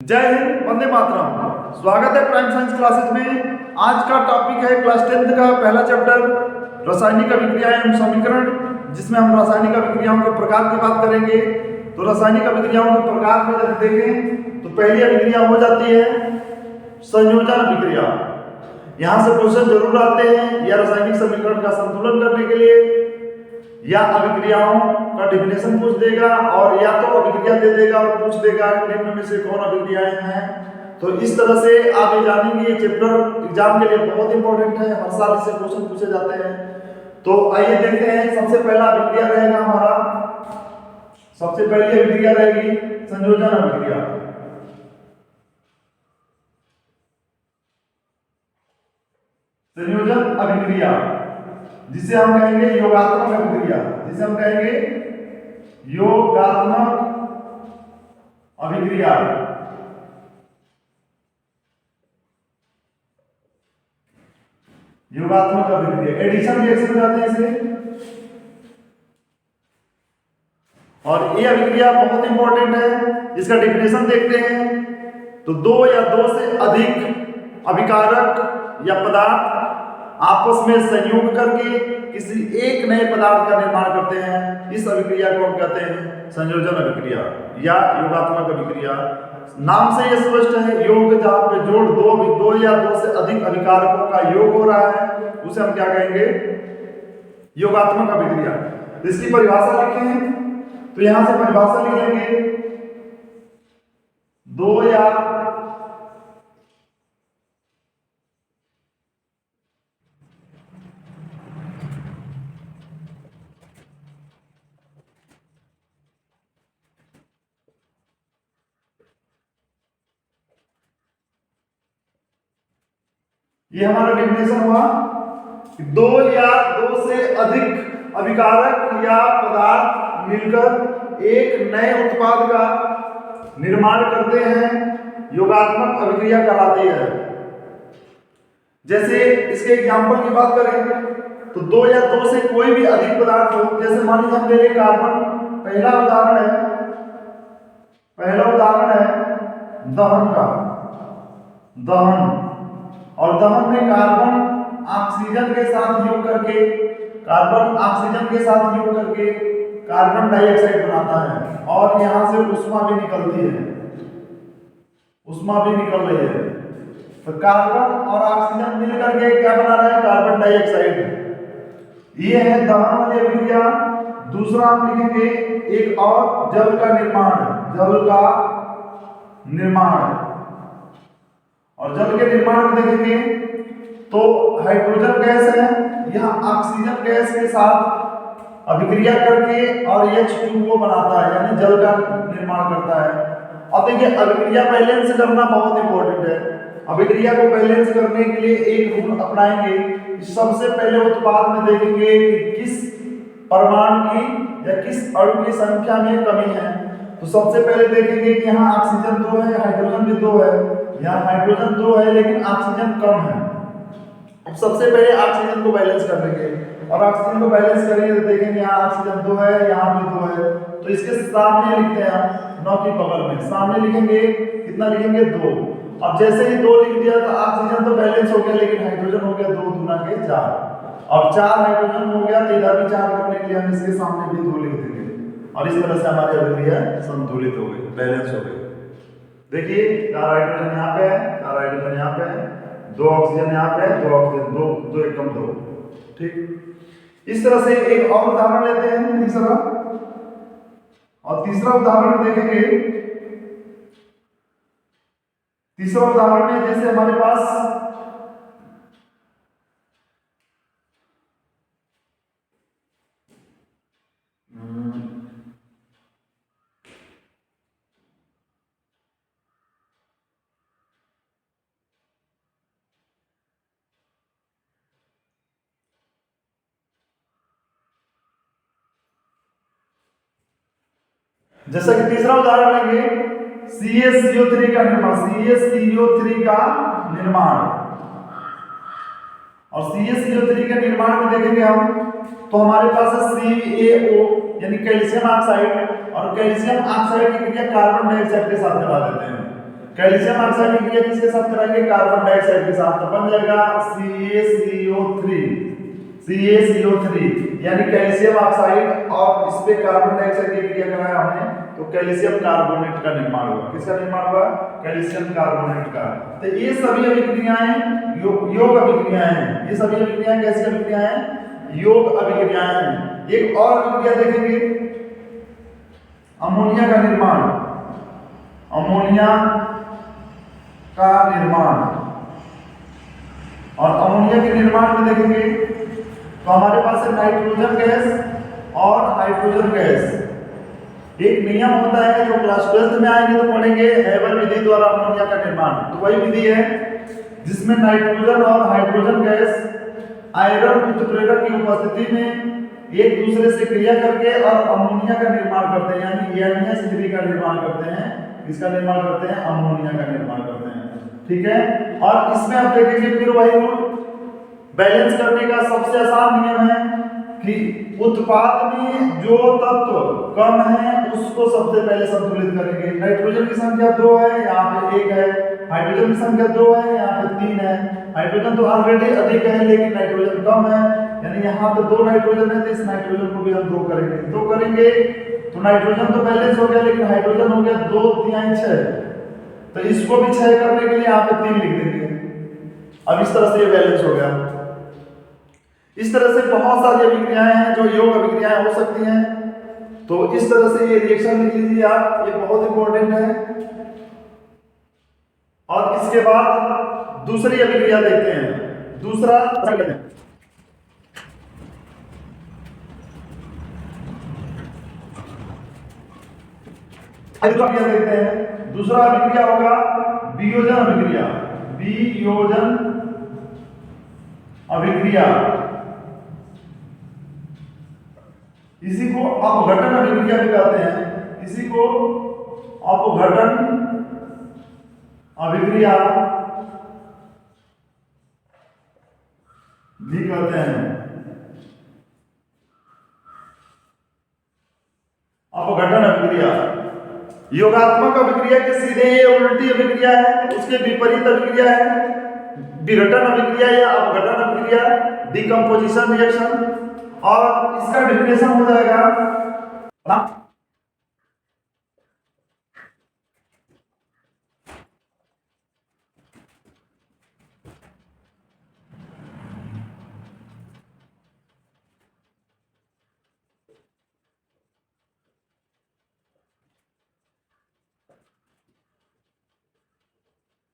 जय हिंद, वंदे मातरम। स्वागत है प्राइम साइंस क्लासेस में। आज का टॉपिक है क्लास 10th का पहला चैप्टर रासायनिक अभिक्रियाएं एवं समीकरण, जिसमें हम रासायनिक अभिक्रियाओं के प्रकार की बात करेंगे। तो रासायनिक अभिक्रियाओं के प्रकार में जब देखें तो पहली अभिक्रिया हो जाती है संयोजन अभिक्रिया। यहाँ से क्वेश्चन जरूर आते हैं या रासायनिक समीकरण का संतुलन करने के लिए या अभिक्रियाओं का डिफिनेशन पूछ देगा और या तो अभिक्रिया दे देगा और पूछ देगा निम्न में से कौन अभिक्रियाएं हैं। तो इस तरह से आप ये जानेंगे। ये चैप्टर एग्जाम के लिए बहुत इंपॉर्टेंट है, हर साल इससे क्वेश्चन पूछे जाते हैं। तो आइए देखते हैं। सबसे पहला अभिक्रिया रहेगा हमारा, सबसे पहली अभिक्रिया रहेगी संयोजन अभिक्रिया। संयोजन अभिक्रिया जिसे हम कहेंगे योगात्मक अभिक्रिया, जिसे हम कहेंगे योगात्मक अभिक्रिया। योगात्मक अभिक्रिया एडिशन रिएक्शन कहते हैं इसे। और ये अभिक्रिया बहुत इंपॉर्टेंट है। इसका डिफिनेशन देखते हैं तो दो या दो से अधिक अभिकारक या पदार्थ आपस में संयोग करके किसी एक नए पदार्थ का निर्माण करते हैं। इस अभिक्रिया को हम कहते हैं संयोजन अभिक्रिया या योगात्मक अभिक्रिया। नाम से यह स्पष्ट है, योग जहां पे जोड़ दो या दो से अधिक अभिकारकों का योग हो रहा है उसे हम क्या कहेंगे, योगात्मक अभिक्रिया। इसकी परिभाषा लिखें तो यहां से परिभाषा लिखेंगे, दो या ये हमारा डेफिनेशन हुआ कि दो या दो से अधिक अभिकारक या पदार्थ मिलकर एक नए उत्पाद का निर्माण करते हैं, योगात्मक अभिक्रिया कहलाती है। जैसे इसके एग्जांपल की बात करें तो दो या दो से कोई भी अधिक पदार्थ हो, जैसे मान लीजिए हम ले लें कार्बन। पहला उदाहरण है दहन का। दहन और दहन में कार्बन ऑक्सीजन के साथ योग करके कार्बन डाइऑक्साइड बनाता है और यहां से उष्मा भी निकलती है, उष्मा भी निकल रही है। तो कार्बन और ऑक्सीजन मिलकर के क्या बना रहा है, कार्बन डाइऑक्साइड। ये है दहन वाली अभिक्रिया। दूसरा हम लिखेंगे एक और जल का निर्माण। और जल के निर्माण में देखेंगे तो हाइड्रोजन गैस है, यह ऑक्सीजन गैस के साथ अभिक्रिया करके और H2O बनाता है, यानी जल का निर्माण करता है। अब देखिए अभिक्रिया बैलेंस करना बहुत इंपॉर्टेंट है। अभिक्रिया को बैलेंस करने के लिए एक रूल अपनाएंगे। सबसे पहले उत्पाद में देखेंगे कि किस परमाणु की या किस अणु की संख्या में कमी है। तो सबसे पहले देखेंगे कि यहाँ ऑक्सीजन 2 है, हाइड्रोजन भी 2 है। यहाँ हाइड्रोजन 2 है लेकिन ऑक्सीजन कम है। अब सबसे पहले ऑक्सीजन को बैलेंस कर लेंगे और ऑक्सीजन को बैलेंस करेंगे तो देखेंगे यहाँ ऑक्सीजन 2 है, यहाँ भी 2 है। तो इसके सामने लिखते हैं हम 9 की बगल में, सामने लिखेंगे कितना, लिखेंगे 2। अब जैसे ही 2 लिख दिया तो ऑक्सीजन तो बैलेंस हो गया, लेकिन हाइड्रोजन हो गया 2 दूना के 4। अब 4 हाइड्रोजन हो गया तो इधर भी 4 करने के लिए हम इसके सामने भी 2 लिख देंगे और इस तरह से हमारी अभिक्रिया संतुलित हो गई, बैलेंस हो गई। देखिए 4 हाइड्रोजन यहाँ पे है, 4 हाइड्रोजन यहाँ पे है, 2 ऑक्सीजन यहाँ पे है, 2 ऑक्सीजन, 2 एक कम 2। ठीक, इस तरह से एक और उदाहरण लेते हैं तीसरा। और तीसरा उदाहरण देखेंगे। तीसरा उदाहरण में जैसे हमारे पास जैसा कि तीसरा उदाहरण लेंगे CaCO3 का निर्माण। CaCO3 का निर्माण और CaCO3 के निर्माण में देखेंगे हम तो हमारे पास है CaO यानी कैल्शियम ऑक्साइड, और कैल्शियम ऑक्साइड की क्रिया कार्बन डाइऑक्साइड के साथ करा देते हैं। कैल्शियम ऑक्साइड की क्रिया किसके साथ कराएंगे? कार्बन डाइऑक्साइड के साथ। तो बन जाएगा CaCO3, CaCO3 यानी कैल्शियम ऑक्साइड, और इस पे कार्बन डाइऑक्साइड की क्रिया कराया हमने तो कैल्शियम कार्बोनेट का निर्माण हुआ। किसका निर्माण हुआ? कैल्शियम कार्बोनेट का। तो ये सभी अभिक्रियाएं योग अभिक्रियाएं हैं। ये सभी अभिक्रियाएं कैसी अभिक्रियाएं हैं? योग अभिक्रियाएं हैं। एक और अभिक्रिया देखेंगे, अमोनिया का निर्माण। अमोनिया का निर्माण, और अमोनिया के निर्माण में देखेंगे तो हमारे पास है नाइट्रोजन गैस और हाइड्रोजन गैस। एक नियम होता है जो क्लास 12 में आएंगे तो पढ़ेंगे, हैबर विधि द्वारा अमोनिया का निर्माण। तो वही विधि है जिसमें नाइट्रोजन और हाइड्रोजन गैस आयरन उत्प्रेरक की उपस्थिति में एक दूसरे से क्रिया करके और अमोनिया का निर्माण करते हैं, यानी NH3 का निर्माण करते हैं। इसका निर्माण करते हैं, अमोनिया का निर्माण करते हैं। ठीक है, और इसमें आप देखेंगे फिर वही रूल, बैलेंस करने का सबसे आसान नियम है कि उत्पाद में जो तत्व कम है उसको सबसे पहले संतुलित करेंगे। नाइट्रोजन की संख्या 2 है, यहाँ पे 1 है। हाइड्रोजन की संख्या 2 है, यहाँ पे 3 है। हाइड्रोजन तो ऑलरेडी अधिक है लेकिन नाइट्रोजन कम है, यानी यहाँ पे 2 नाइट्रोजन है तो इस नाइट्रोजन को भी हम 2 करेंगे। 2 करेंगे तो नाइट्रोजन तो बैलेंस हो गया, लेकिन हाइड्रोजन हो गया 2 3 6, तो इसको भी 6 करने के लिए यहाँ पे 3 लिख देंगे। अब इस तरह से ये बैलेंस हो गया। इस तरह से बहुत सारी अभिक्रियाएं हैं जो योग अभिक्रियाएं हो सकती हैं। तो इस तरह से ये रिएक्शन लिख लीजिए आप, ये बहुत इंपॉर्टेंट है। और इसके बाद दूसरी अभिक्रिया देखते हैं। दूसरा देखते हैं, दूसरा अभिक्रिया होगा वियोजन अभिक्रिया। वियोजन अभिक्रिया, इसी को अपघटन अभिक्रिया भी कहते हैं। इसी को अपघटन अभिक्रिया भी कहते हैं। अपघटन अभिक्रिया योगात्मक अभिक्रिया के सीधे ये उल्टी अभिक्रिया है, उसके विपरीत अभिक्रिया है विघटन अभिक्रिया या अपघटन अभिक्रिया, डिकम्पोजिशन रिएक्शन। और इसका डेफिनेशन हो जाएगा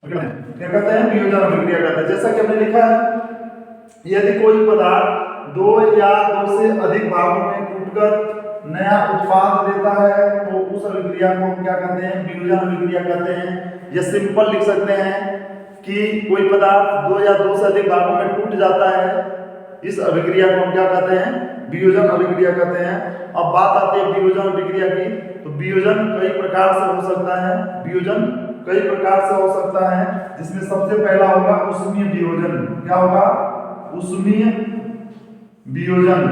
क्या कहते हैं? वियोजन अभिक्रिया कहते हैं। जैसा कि हमने लिखा है, यदि कोई पदार्थ 2 या 2 से अधिक भागों में टूटकर नया उत्पाद देता है तो उस अभिक्रिया को हम क्या कहते हैं? वियोजन अभिक्रिया कहते हैं। या सिंपल लिख सकते हैं कि कोई पदार्थ 2 या 2 से अधिक भागों में टूट जाता है, इस अभिक्रिया को हम क्या कहते हैं? वियोजन अभिक्रिया कहते हैं। अब बात आती है वियोजन अभिक्रिया की, तो वियोजन कई प्रकार से हो सकता है। वियोजन कई प्रकार से हो सकता है, जिसमें सबसे पहला होगा ऊष्मीय वियोजन। क्या होगा? ऊष्मीय वियोजन।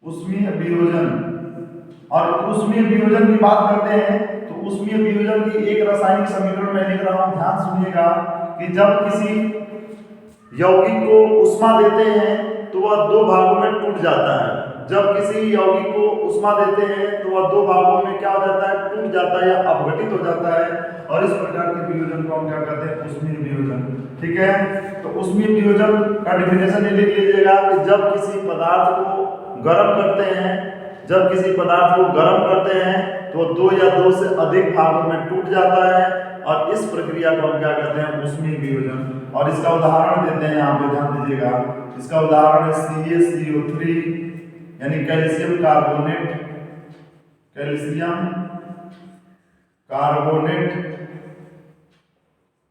ऊष्मीय वियोजन। और ऊष्मीय वियोजन की बात करते हैं तो ऊष्मीय वियोजन की एक रासायनिक समीकरण में लिख रहा हूं, ध्यान सुनिएगा कि जब किसी यौगिक को ऊष्मा देते हैं तो वह 2 भागों में टूट जाता है। जब किसी यौगिक को ऊष्मा देते हैं तो वह 2 भागों में क्या हो जाता है? टूट जाता है या अपघटित हो जाता है। और इस प्रकार के वियोजन को हम क्या कहते हैं? ऊष्मीय वियोजन। ठीक है, तो ऊष्मीय वियोजन का डेफिनेशन ये लिख लीजिएगा कि जब किसी पदार्थ को गर्म करते हैं, जब किसी पदार्थ को गर्म करते हैं तो 2 या 2 से अधिक भागों में टूट जाता है, और इस प्रक्रिया को हम क्या कहते हैं? ऊष्मीय वियोजन। और इसका उदाहरण देते हैं, यहाँ पे ध्यान दीजिएगा। इसका उदाहरण है CaCO3 यानी कैल्शियम कार्बोनेट। कैल्शियम कार्बोनेट,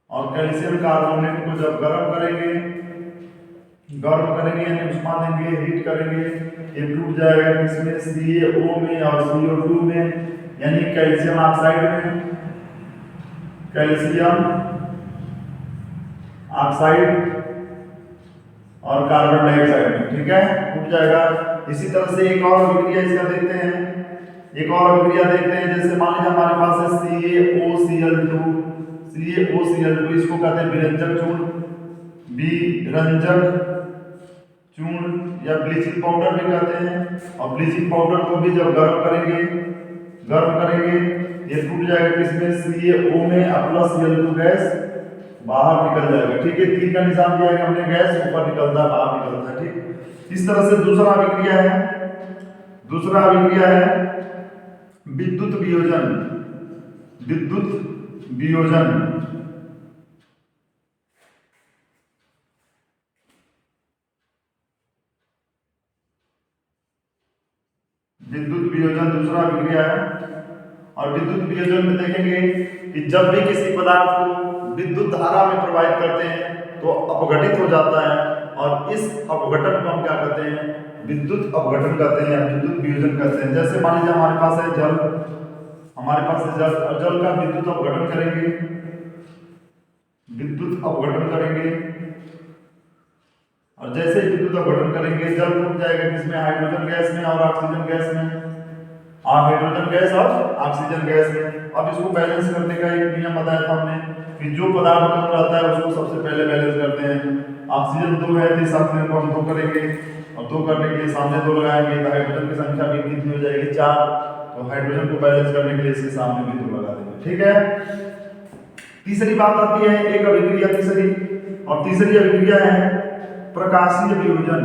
और कैल्शियम कार्बोनेट को जब गर्म करेंगे यानी उष्मा देंगे, हीट करेंगे, ये टूट जाएगा किसमें? CaO में और CO2 में, यानी कैल्शियम ऑक्साइड में। कैल्शियम ऑक्साइड और कार्बन डाइऑक्साइड में। ठीक है, टूट जाएगा। इसी तरह से एक और अभिक्रिया इसका देखते हैं, एक और अभिक्रिया देखते हैं, जैसे मान लीजिए हमारे पास है CaOCl2, CaOCl2 इसको कहते हैं विरंजक चूर्ण, विरंजक चूर्ण या ब्लीचिंग पाउडर भी कहते हैं। और ब्लीचिंग पाउडर को भी जब गर्म करेंगे ये टूट जाएगा किसमें, CaO में, प्लस Cl2 गैस बाहर निकल जाएगा। ठीक है, तीर का निशान दिया है हमने, गैस ऊपर निकलता है, बाहर निकलता है। ठीक, इस तरह से दूसरा अभिक्रिया है विद्युत वियोजन। विद्युत वियोजन दूसरा अभिक्रिया है। और विद्युत वियोजन में देखेंगे कि जब भी किसी पदार्थ को विद्युत धारा में प्रवाहित करते हैं तो अपघटित हो जाता है, और इस अपघटन को हम क्या कहते हैं, विद्युत अपघटन कहते हैं या विद्युत वियोजन कहते हैं। जैसे मान लीजिए हमारे पास है जल, और जल का विद्युत अपघटन करेंगे, और जैसे ही विद्युत अपघटन करेंगे जल टूट जाएगा किसमें, हाइड्रोजन गैस में और ऑक्सीजन गैस में, हाइड्रोजन गैस और ऑक्सीजन गैस में। अब इसको बैलेंस करने का एक नियम बताया था हमने कि जो पदार्थ कम रहता है उसको सबसे पहले बैलेंस करते हैं। ऑक्सीजन 2 है तो इस ऑक्सीजन को हम 2 करेंगे, और 2 करने के लिए सामने 2 लगाएंगे तो हाइड्रोजन की संख्या भी कितनी हो जाएगी, 4। तो हाइड्रोजन को बैलेंस करने के लिए इसके सामने भी 2 लगा देंगे। ठीक है, तीसरी बात आती है एक अभिक्रिया, तीसरी अभिक्रिया है प्रकाशीय वियोजन।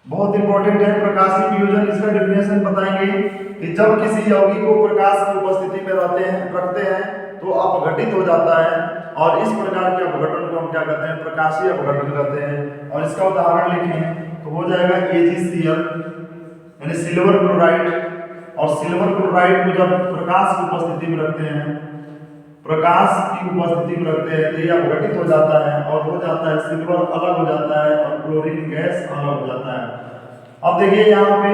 बहुत इंपॉर्टेंट है प्रकाशीय वियोजन। इसका डेफिनेशन बताएंगे कि जब किसी यौगिक को प्रकाश की उपस्थिति में रखते हैं तो अपघटित हो जाता है, और इस प्रकार के अपघटन को हम क्या कहते हैं, प्रकाशीय अपघटन कहते हैं। और इसका उदाहरण लिखें तो हो जाएगा AgCl यानी सिल्वर क्लोराइड। और सिल्वर क्लोराइड को जब प्रकाश की उपस्थिति में रखते हैं तो ये अपघटित हो जाता है, और हो जाता है सिल्वर अलग हो जाता है और क्लोरीन गैस अलग हो जाता है। अब देखिए यहाँ पे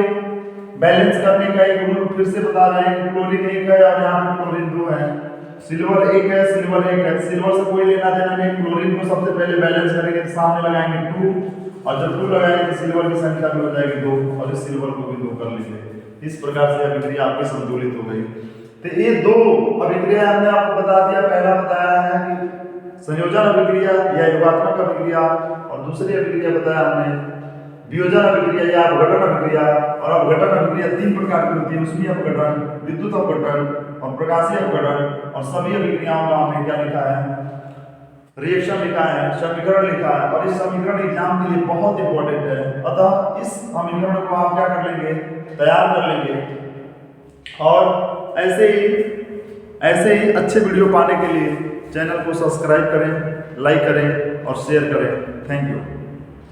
बैलेंस करने का एक रूल फिर से बता रहे हैं कि क्लोरीन 1 है और यहाँ पे क्लोरीन 2 है, सिल्वर 1 है, सिल्वर से कोई लेना देना नहीं। क्लोरीन को सबसे पहले बैलेंस करेंगे तो सामने लगाएंगे 2, और जब 2 लगाएंगे तो सिल्वर की संख्या भी हो जाएगी 2, और इस सिल्वर को भी 2 कर लेंगे। इस प्रकार से अभिक्रिया आपकी संतुलित हो गई। तो ये 2 अभिक्रिया हमने आपको बता दिया। पहला बताया है कि संयोजन अभिक्रिया या योगात्मक अभिक्रिया, और दूसरी अभिक्रिया बताया हमने वियोजन अभिक्रिया या अपघटन अभिक्रिया। और अपघटन अभिक्रिया 3 प्रकार की होती है, उसमें अपघटन, विद्युत अपघटन और प्रकाशीय अपघटन। और सभी अभिक्रियाओं का हमने क्या लिखा है, रिएक्शन लिखा है, समीकरण लिखा है, और इस समीकरण एग्जाम के लिए बहुत इंपॉर्टेंट है। अतः इस समीकरण को आप क्या कर लेंगे, तैयार कर लेंगे। और ऐसे ही अच्छे वीडियो पाने के लिए चैनल को सब्सक्राइब करें, लाइक करें और शेयर करें। Thank you.